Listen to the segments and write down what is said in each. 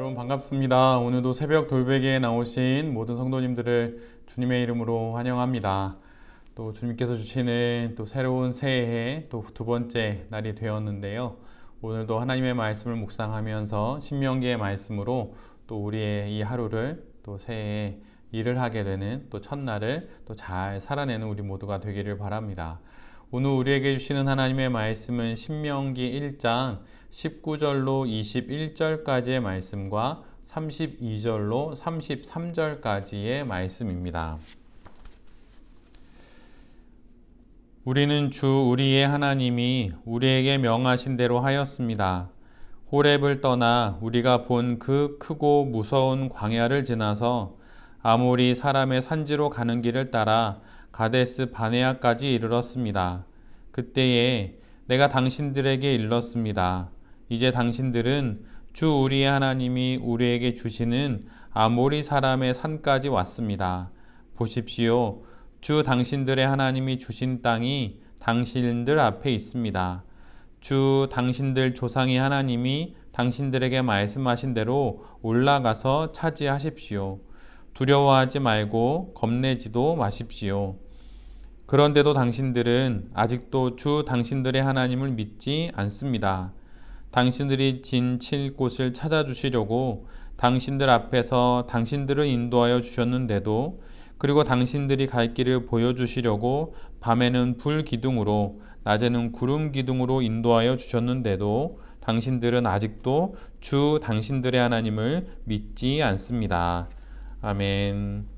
여러분 반갑습니다. 오늘도 새벽 돌베개에 나오신 모든 성도님들을 주님의 이름으로 환영합니다. 또 주님께서 주시는 또 새로운 새해 또 두 번째 날이 되었는데요. 오늘도 하나님의 말씀을 묵상하면서 신명기의 말씀으로 또 우리의 이 하루를 또 새해에 일을 하게 되는 또 첫날을 또 잘 살아내는 우리 모두가 되기를 바랍니다. 오늘 우리에게 주시는 하나님의 말씀은 신명기 1장 19절로 21절까지의 말씀과 32절로 33절까지의 말씀입니다. 우리는 주 우리의 하나님이 우리에게 명하신 대로 하였습니다. 호렙을 떠나 우리가 본 그 크고 무서운 광야를 지나서 아모리 사람의 산지로 가는 길을 따라 가데스 바네아까지 이르렀습니다. 그때에 내가 당신들에게 일렀습니다. 이제 당신들은 주 우리의 하나님이 우리에게 주시는 아모리 사람의 산까지 왔습니다. 보십시오. 주 당신들의 하나님이 주신 땅이 당신들 앞에 있습니다. 주 당신들 조상의 하나님이 당신들에게 말씀하신 대로 올라가서 차지하십시오. 두려워하지 말고 겁내지도 마십시오. 그런데도 당신들은 아직도 주 당신들의 하나님을 믿지 않습니다. 당신들이 진 칠 곳을 찾아주시려고 당신들 앞에서 당신들을 인도하여 주셨는데도, 그리고 당신들이 갈 길을 보여주시려고 밤에는 불 기둥으로 낮에는 구름 기둥으로 인도하여 주셨는데도 당신들은 아직도 주 당신들의 하나님을 믿지 않습니다. 아멘.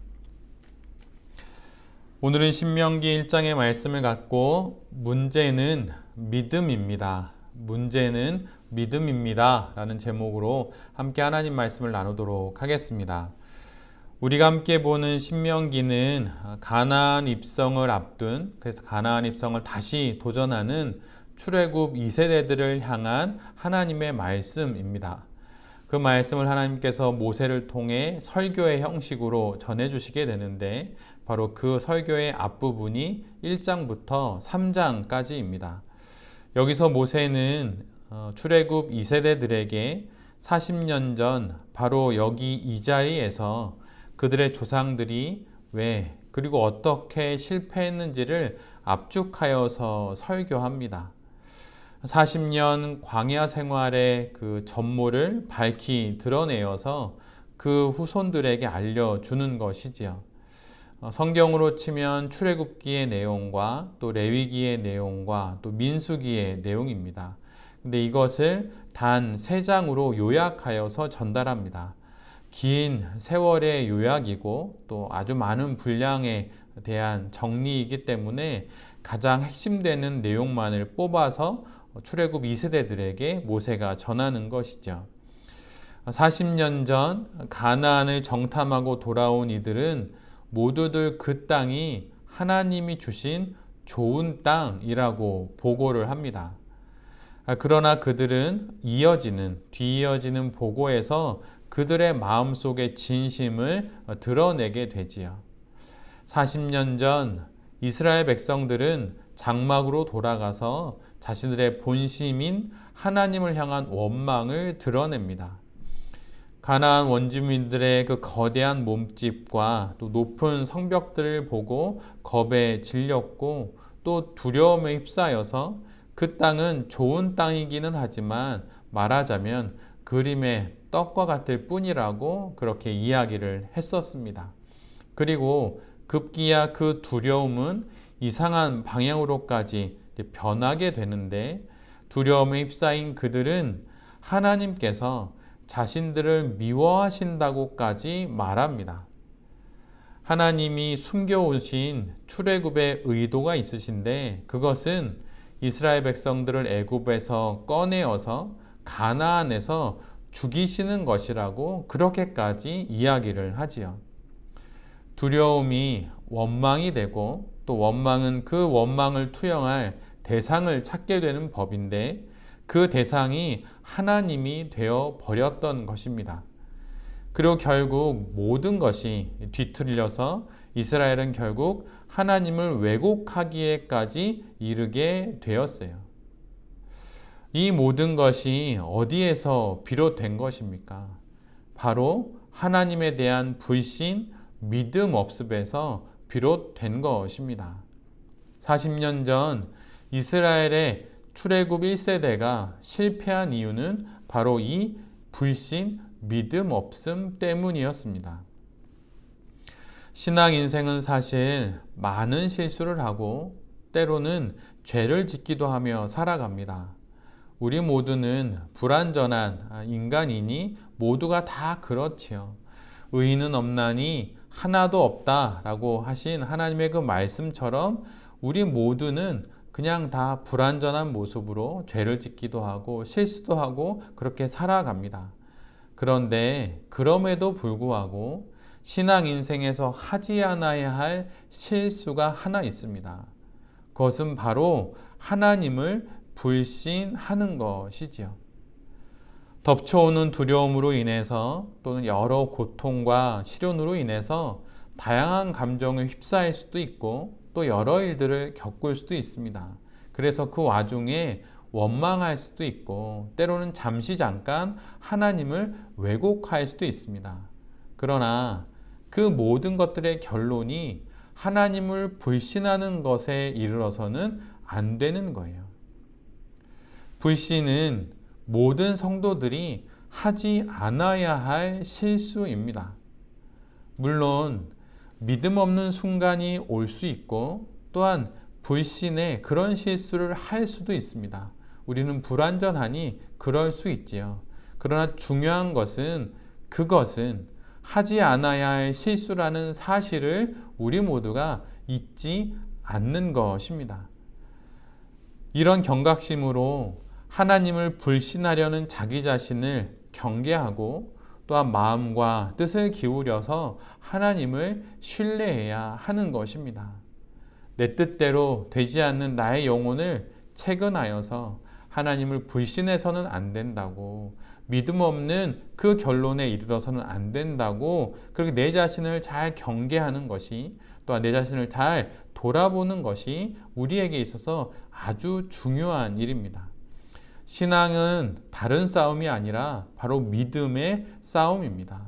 오늘은 신명기 1장의 말씀을 갖고 문제는 믿음입니다. 문제는 믿음입니다. 라는 제목으로 함께 하나님 말씀을 나누도록 하겠습니다. 우리가 함께 보는 신명기는 가나안 입성을 앞둔, 그래서 가나안 입성을 다시 도전하는 출애굽 2세대들을 향한 하나님의 말씀입니다. 그 말씀을 하나님께서 모세를 통해 설교의 형식으로 전해주시게 되는데, 바로 그 설교의 앞부분이 1장부터 3장까지입니다. 여기서 모세는 출애굽 2세대들에게 40년 전 바로 여기 이 자리에서 그들의 조상들이 왜 그리고 어떻게 실패했는지를 압축하여서 설교합니다. 40년 광야 생활의 그 전모를 밝히 드러내어서 그 후손들에게 알려주는 것이지요. 성경으로 치면 출애굽기의 내용과 또 레위기의 내용과 또 민수기의 내용입니다. 근데 이것을 단 3장으로 요약하여서 전달합니다. 긴 세월의 요약이고 또 아주 많은 분량에 대한 정리이기 때문에 가장 핵심되는 내용만을 뽑아서 출애굽 2세대들에게 모세가 전하는 것이죠. 40년 전 가나안을 정탐하고 돌아온 이들은 모두들 그 땅이 하나님이 주신 좋은 땅이라고 보고를 합니다. 그러나 그들은 뒤이어지는 보고에서 그들의 마음속의 진심을 드러내게 되지요. 40년 전 이스라엘 백성들은 장막으로 돌아가서 자신들의 본심인 하나님을 향한 원망을 드러냅니다. 가나안 원주민들의 그 거대한 몸집과 또 높은 성벽들을 보고 겁에 질렸고 또 두려움에 휩싸여서 그 땅은 좋은 땅이기는 하지만 말하자면 그림의 떡과 같을 뿐이라고 그렇게 이야기를 했었습니다. 그리고 급기야 그 두려움은 이상한 방향으로까지 변하게 되는데, 두려움에 휩싸인 그들은 하나님께서 자신들을 미워하신다고까지 말합니다. 하나님이 숨겨오신 출애굽의 의도가 있으신데, 그것은 이스라엘 백성들을 애굽에서 꺼내어서 가나안에서 죽이시는 것이라고 그렇게까지 이야기를 하지요. 두려움이 원망이 되고 또 원망은 그 원망을 투영할 대상을 찾게 되는 법인데, 그 대상이 하나님이 되어 버렸던 것입니다. 그리고 결국 모든 것이 뒤틀려서 이스라엘은 결국 하나님을 왜곡하기에까지 이르게 되었어요. 이 모든 것이 어디에서 비롯된 것입니까? 바로 하나님에 대한 불신, 믿음 없음에서 비롯된 것입니다. 40년 전 이스라엘의 출애굽 1세대가 실패한 이유는 바로 이 불신, 믿음 없음 때문이었습니다. 신앙 인생은 사실 많은 실수를 하고 때로는 죄를 짓기도 하며 살아갑니다. 우리 모두는 불완전한 인간이니 모두가 다 그렇지요. 의인은 없나니 하나도 없다라고 하신 하나님의 그 말씀처럼 우리 모두는 그냥 다 불완전한 모습으로 죄를 짓기도 하고 실수도 하고 그렇게 살아갑니다. 그런데 그럼에도 불구하고 신앙 인생에서 하지 않아야 할 실수가 하나 있습니다. 그것은 바로 하나님을 불신하는 것이지요. 덮쳐오는 두려움으로 인해서 또는 여러 고통과 시련으로 인해서 다양한 감정에 휩싸일 수도 있고 또 여러 일들을 겪을 수도 있습니다. 그래서 그 와중에 원망할 수도 있고 때로는 잠깐 하나님을 왜곡할 수도 있습니다. 그러나 그 모든 것들의 결론이 하나님을 불신하는 것에 이르러서는 안 되는 거예요. 불신은 모든 성도들이 하지 않아야 할 실수입니다. 물론 믿음 없는 순간이 올 수 있고 또한 불신에 그런 실수를 할 수도 있습니다. 우리는 불완전하니 그럴 수 있지요. 그러나 중요한 것은 그것은 하지 않아야 할 실수라는 사실을 우리 모두가 잊지 않는 것입니다. 이런 경각심으로 하나님을 불신하려는 자기 자신을 경계하고 또한 마음과 뜻을 기울여서 하나님을 신뢰해야 하는 것입니다. 내 뜻대로 되지 않는 나의 영혼을 채근하여서 하나님을 불신해서는 안 된다고, 믿음 없는 그 결론에 이르러서는 안 된다고, 그렇게 내 자신을 잘 경계하는 것이, 또한 내 자신을 잘 돌아보는 것이 우리에게 있어서 아주 중요한 일입니다. 신앙은 다른 싸움이 아니라 바로 믿음의 싸움입니다.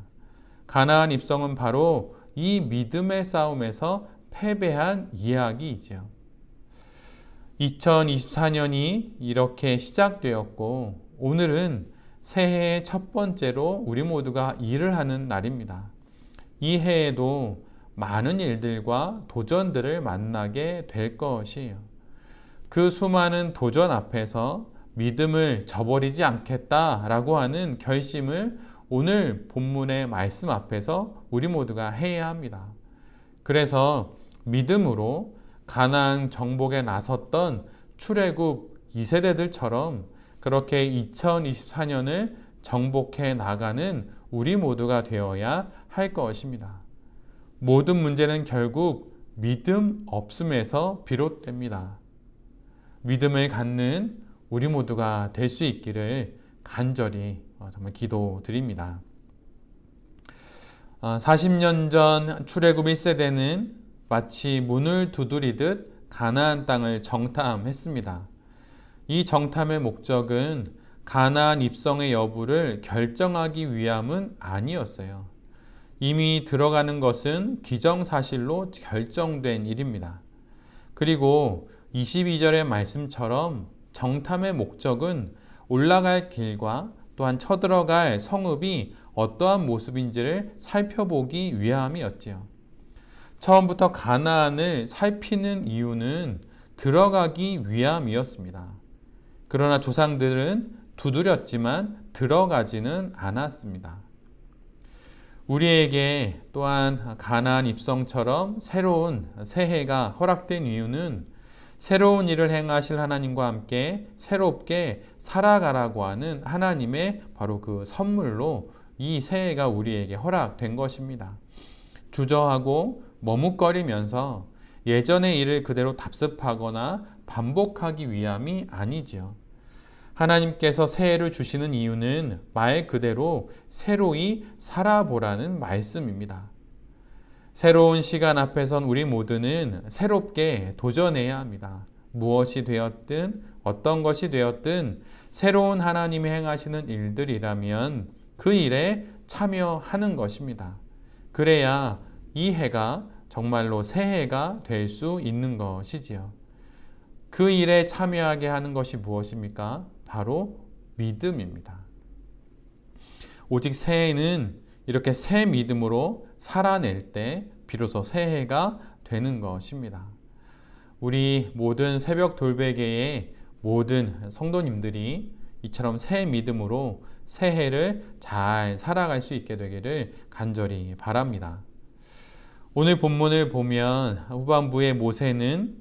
가나안 입성은 바로 이 믿음의 싸움에서 패배한 이야기이지요. 2024년이 이렇게 시작되었고 오늘은 새해의 첫 번째로 우리 모두가 일을 하는 날입니다. 이 해에도 많은 일들과 도전들을 만나게 될 것이에요. 그 수많은 도전 앞에서 믿음을 저버리지 않겠다라고 하는 결심을 오늘 본문의 말씀 앞에서 우리 모두가 해야 합니다. 그래서 믿음으로 가나안 정복에 나섰던 출애굽 2세대들처럼 그렇게 2024년을 정복해 나가는 우리 모두가 되어야 할 것입니다. 모든 문제는 결국 믿음 없음에서 비롯됩니다. 믿음을 갖는 우리 모두가 될 수 있기를 간절히 정말 기도드립니다. 40년 전 출애굽 1세대는 마치 문을 두드리듯 가나안 땅을 정탐했습니다. 이 정탐의 목적은 가나안 입성의 여부를 결정하기 위함은 아니었어요. 이미 들어가는 것은 기정사실로 결정된 일입니다. 그리고 22절의 말씀처럼 정탐의 목적은 올라갈 길과 또한 쳐들어갈 성읍이 어떠한 모습인지를 살펴보기 위함이었지요. 처음부터 가나안을 살피는 이유는 들어가기 위함이었습니다. 그러나 조상들은 두드렸지만 들어가지는 않았습니다. 우리에게 또한 가나안 입성처럼 새로운 새해가 허락된 이유는 새로운 일을 행하실 하나님과 함께 새롭게 살아가라고 하는 하나님의 바로 그 선물로 이 새해가 우리에게 허락된 것입니다. 주저하고 머뭇거리면서 예전의 일을 그대로 답습하거나 반복하기 위함이 아니지요. 하나님께서 새해를 주시는 이유는 말 그대로 새로이 살아보라는 말씀입니다. 새로운 시간 앞에선 우리 모두는 새롭게 도전해야 합니다. 무엇이 되었든 어떤 것이 되었든 새로운 하나님이 행하시는 일들이라면 그 일에 참여하는 것입니다. 그래야 이 해가 정말로 새해가 될 수 있는 것이지요. 그 일에 참여하게 하는 것이 무엇입니까? 바로 믿음입니다. 오직 새해는 이렇게 새 믿음으로 살아낼 때 비로소 새해가 되는 것입니다. 우리 모든 새벽 돌베개의 모든 성도님들이 이처럼 새 믿음으로 새해를 잘 살아갈 수 있게 되기를 간절히 바랍니다. 오늘 본문을 보면 후반부에 모세는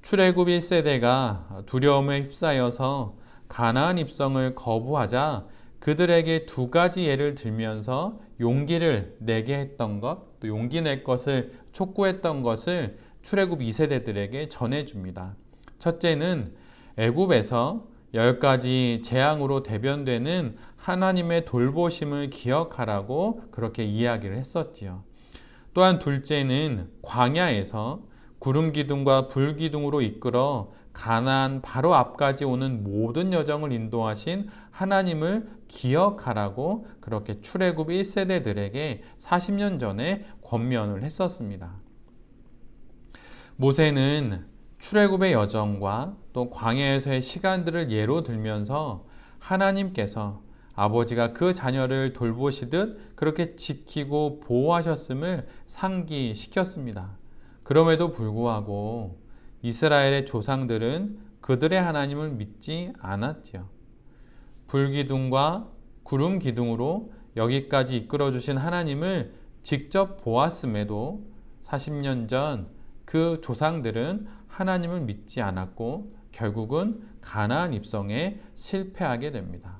출애굽 1세대가 두려움에 휩싸여서 가나안 입성을 거부하자 그들에게 두 가지 예를 들면서 용기를 내게 했던 것, 또 용기 낼 것을 촉구했던 것을 출애굽 2세대들에게 전해줍니다. 첫째는 애굽에서 10가지 재앙으로 대변되는 하나님의 돌보심을 기억하라고 그렇게 이야기를 했었지요. 또한 둘째는 광야에서 구름 기둥과 불 기둥으로 이끌어 가나안 바로 앞까지 오는 모든 여정을 인도하신 하나님을 기억하라고 그렇게 출애굽 1세대들에게 40년 전에 권면을 했었습니다. 모세는 출애굽의 여정과 또 광야에서의 시간들을 예로 들면서 하나님께서 아버지가 그 자녀를 돌보시듯 그렇게 지키고 보호하셨음을 상기시켰습니다. 그럼에도 불구하고 이스라엘의 조상들은 그들의 하나님을 믿지 않았지요. 불기둥과 구름 기둥으로 여기까지 이끌어 주신 하나님을 직접 보았음에도 40년 전 그 조상들은 하나님을 믿지 않았고 결국은 가나안 입성에 실패하게 됩니다.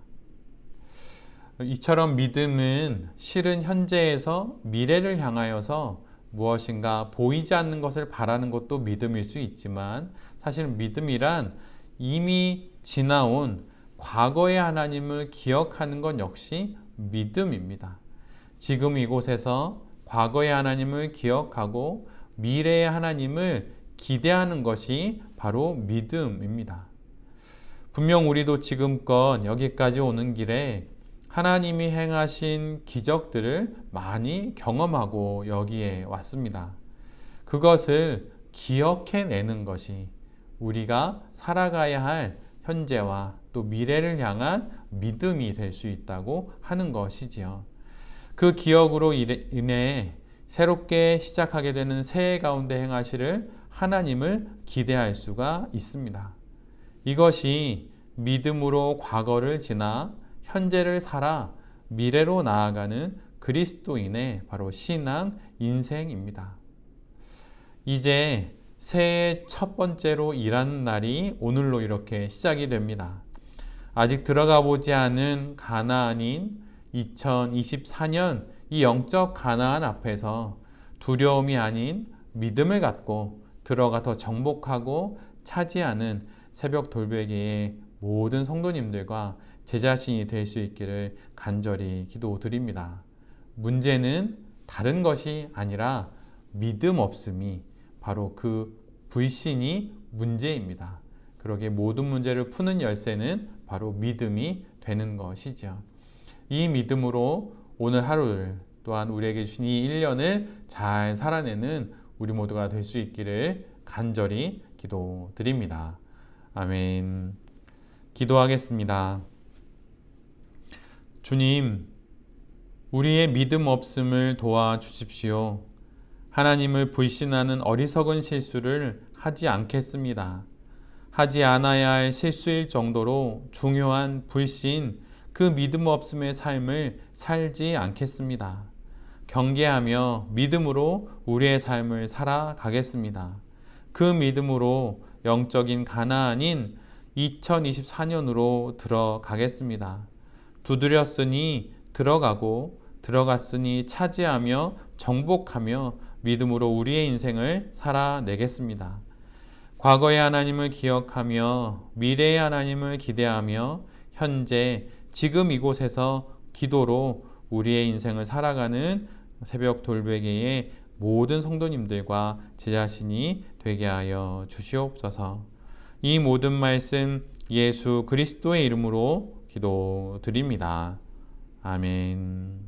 이처럼 믿음은 실은 현재에서 미래를 향하여서 무엇인가 보이지 않는 것을 바라는 것도 믿음일 수 있지만 사실 믿음이란 이미 지나온 과거의 하나님을 기억하는 것 역시 믿음입니다. 지금 이곳에서 과거의 하나님을 기억하고 미래의 하나님을 기대하는 것이 바로 믿음입니다. 분명 우리도 지금껏 여기까지 오는 길에 하나님이 행하신 기적들을 많이 경험하고 여기에 왔습니다. 그것을 기억해내는 것이 우리가 살아가야 할 현재와 또 미래를 향한 믿음이 될 수 있다고 하는 것이지요. 그 기억으로 인해 새롭게 시작하게 되는 새해 가운데 행하시를 하나님을 기대할 수가 있습니다. 이것이 믿음으로 과거를 지나 현재를 살아 미래로 나아가는 그리스도인의 바로 신앙 인생입니다. 이제 새해 첫 번째로 일하는 날이 오늘로 이렇게 시작이 됩니다. 아직 들어가 보지 않은 가나안인 2024년 이 영적 가나안 앞에서 두려움이 아닌 믿음을 갖고 들어가 더 정복하고 차지하는 새벽 돌베개의 모든 성도님들과 제 자신이 될 수 있기를 간절히 기도드립니다. 문제는 다른 것이 아니라 믿음 없음이 바로 그 불신이 문제입니다. 그러기에 모든 문제를 푸는 열쇠는 바로 믿음이 되는 것이죠. 이 믿음으로 오늘 하루를 또한 우리에게 주신 이 1년을 잘 살아내는 우리 모두가 될 수 있기를 간절히 기도드립니다. 아멘. 기도하겠습니다. 주님, 우리의 믿음 없음을 도와주십시오. 하나님을 불신하는 어리석은 실수를 하지 않겠습니다. 하지 않아야 할 실수일 정도로 중요한 불신, 그 믿음 없음의 삶을 살지 않겠습니다. 경계하며 믿음으로 우리의 삶을 살아가겠습니다. 그 믿음으로 영적인 가나안인 2024년으로 들어가겠습니다. 두드렸으니 들어가고 들어갔으니 차지하며 정복하며 믿음으로 우리의 인생을 살아내겠습니다. 과거의 하나님을 기억하며 미래의 하나님을 기대하며 현재 지금 이곳에서 기도로 우리의 인생을 살아가는 새벽 돌베개의 모든 성도님들과 제 자신이 되게 하여 주시옵소서. 이 모든 말씀 예수 그리스도의 이름으로 기도드립니다. 아멘.